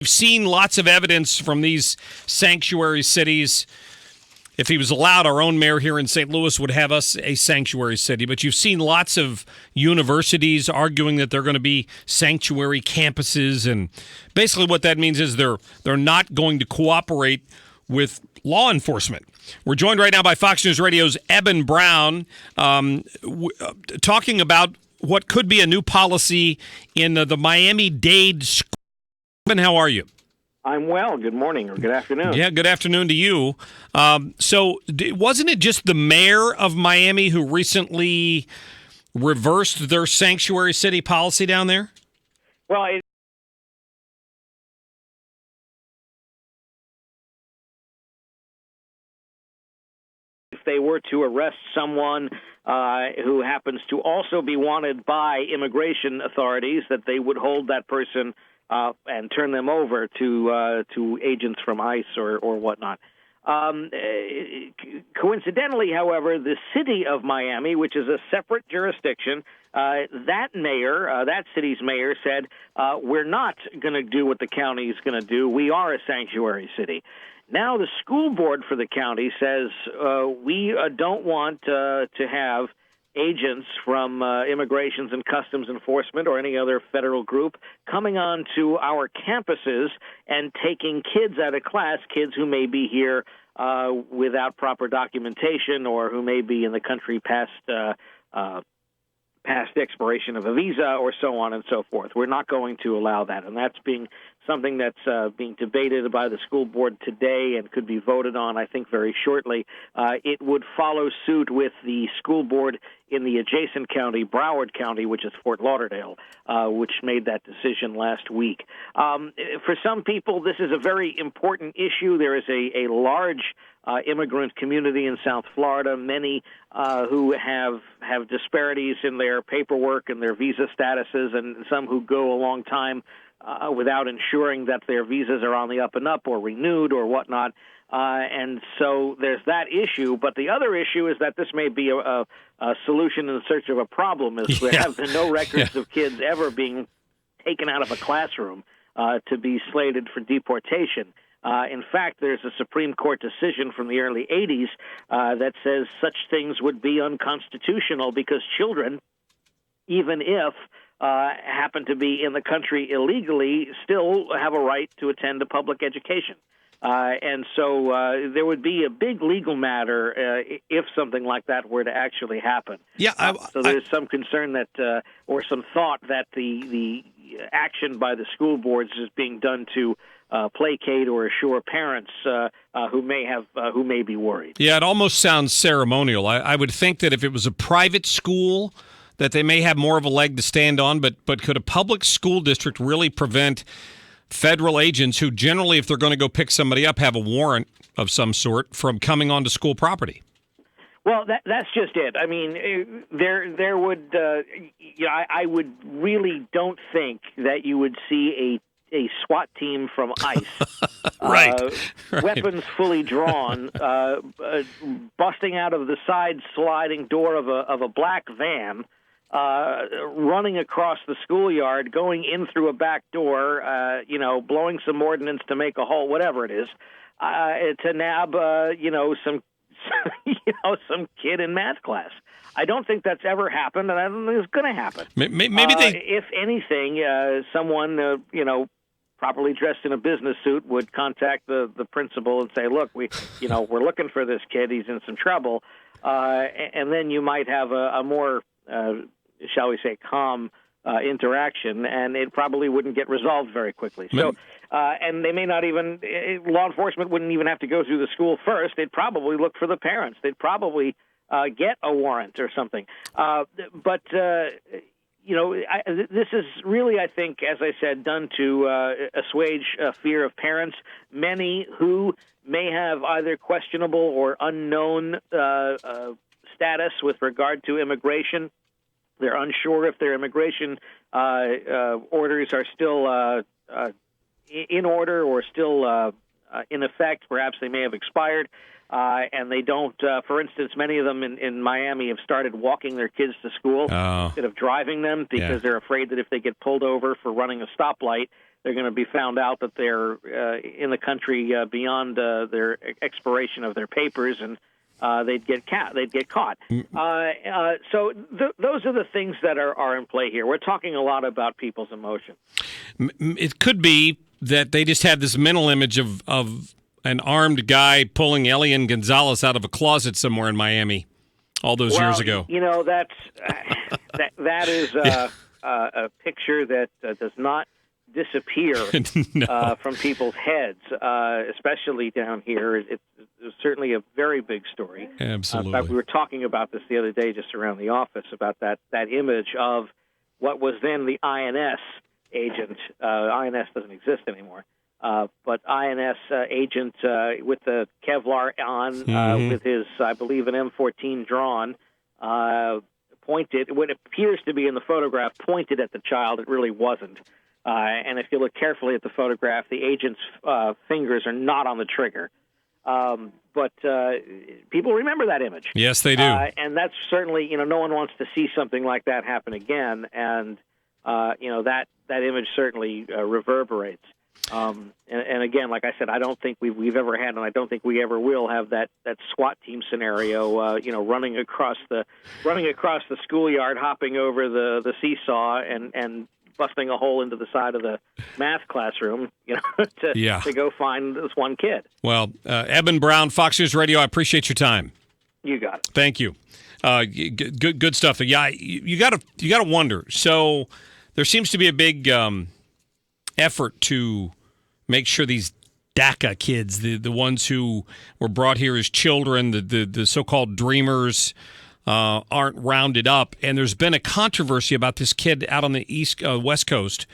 We've seen lots of evidence from these sanctuary cities. If he was allowed, our own mayor here in St. Louis would have us a sanctuary city. But you've seen lots of universities arguing that they're going to be sanctuary campuses. And basically what that means is they're not going to cooperate with law enforcement. We're joined right now by Fox News Radio's Eben Brown talking about what could be a new policy in the Miami-Dade school. Eben, how are you? I'm well. Good morning or good afternoon. Yeah, good afternoon to you. So wasn't it just the mayor of Miami who recently reversed their sanctuary city policy down there? Well, if they were to arrest someone who happens to also be wanted by immigration authorities, that they would hold that person and turn them over to agents from ICE or whatnot. Coincidentally, however, the city of Miami, which is a separate jurisdiction, that city's mayor said, we're not going to do what the county is going to do. We are a sanctuary city. Now the school board for the county says we don't want to have agents from Immigrations and Customs Enforcement or any other federal group coming on to our campuses and taking kids out of class, kids who may be here without proper documentation or who may be in the country past expiration of a visa or so on and so forth. We're not going to allow that, and that's something that's being debated by the school board today and could be voted on, I think, very shortly. It would follow suit with the school board in the adjacent county, Broward County, which is Fort Lauderdale, which made that decision last week. For some people, this is a very important issue. There is a large immigrant community in South Florida, many who have disparities in their paperwork and their visa statuses, and some who go a long time without ensuring that their visas are on the up and up or renewed or whatnot. And so there's that issue. But the other issue is that this may be a solution in search of a problem, is there have been no records of kids ever being taken out of a classroom to be slated for deportation. In fact, there's a Supreme Court decision from the early 80s that says such things would be unconstitutional because children, even if happen to be in the country illegally, still have a right to attend a public education. And so there would be a big legal matter if something like that were to actually happen. Yeah, so there's some concern that, or some thought that the action by the school boards is being done to placate or assure parents who may be worried. Yeah, it almost sounds ceremonial. I would think that if it was a private school, that they may have more of a leg to stand on, but could a public school district really prevent federal agents who generally, if they're going to go pick somebody up, have a warrant of some sort from coming onto school property? Well, that's just it. I mean, there would, I would really don't think that you would see a SWAT team from ICE, right. Weapons fully drawn, busting out of the side sliding door of a black van, running across the schoolyard, going in through a back door, blowing some ordnance to make a hole, whatever it is, to nab, some kid in math class. I don't think that's ever happened, and I don't think it's going to happen. Maybe if anything, someone, properly dressed in a business suit would contact the principal and say, "Look, we're looking for this kid. He's in some trouble," and then you might have a more shall we say, calm interaction, and it probably wouldn't get resolved very quickly. So, and they may not even, law enforcement wouldn't even have to go through the school first. They'd probably look for the parents. They'd probably get a warrant or something. This is really, I think, as I said, done to assuage fear of parents, many who may have either questionable or unknown status with regard to immigration. They're unsure if their immigration orders are still in order or still in effect. Perhaps they may have expired. And they don't, for instance, many of them in Miami have started walking their kids to school instead of driving them because they're afraid that if they get pulled over for running a stoplight, they're going to be found out that they're in the country beyond their expiration of their papers, and they'd get caught. So those are the things that are in play here. We're talking a lot about people's emotions. It could be that they just had this mental image of an armed guy pulling Elian Gonzalez out of a closet somewhere in Miami all those years ago. You know, that is a picture that does not disappear from people's heads, especially down here. It's certainly a very big story. Absolutely. In fact, we were talking about this the other day just around the office, about that image of what was then the INS agent. INS doesn't exist anymore. But INS agent with the Kevlar on, with his, I believe, an M14 drawn, pointed, what appears to be in the photograph, pointed at the child. It really wasn't. And if you look carefully at the photograph, the agent's fingers are not on the trigger. But people remember that image. Yes, they do. And that's certainly, no one wants to see something like that happen again. And, that image certainly reverberates. And again, like I said, I don't think we've ever had, and I don't think we ever will have that SWAT team scenario. Running across the schoolyard, hopping over the seesaw, and busting a hole into the side of the math classroom, to go find this one kid. Well, Eben Brown, Fox News Radio, I appreciate your time. You got it. Thank you. Good stuff. Yeah, you got to wonder. So there seems to be a big effort to make sure these DACA kids, the ones who were brought here as children, the so-called dreamers, aren't rounded up. And there's been a controversy about this kid out on the West Coast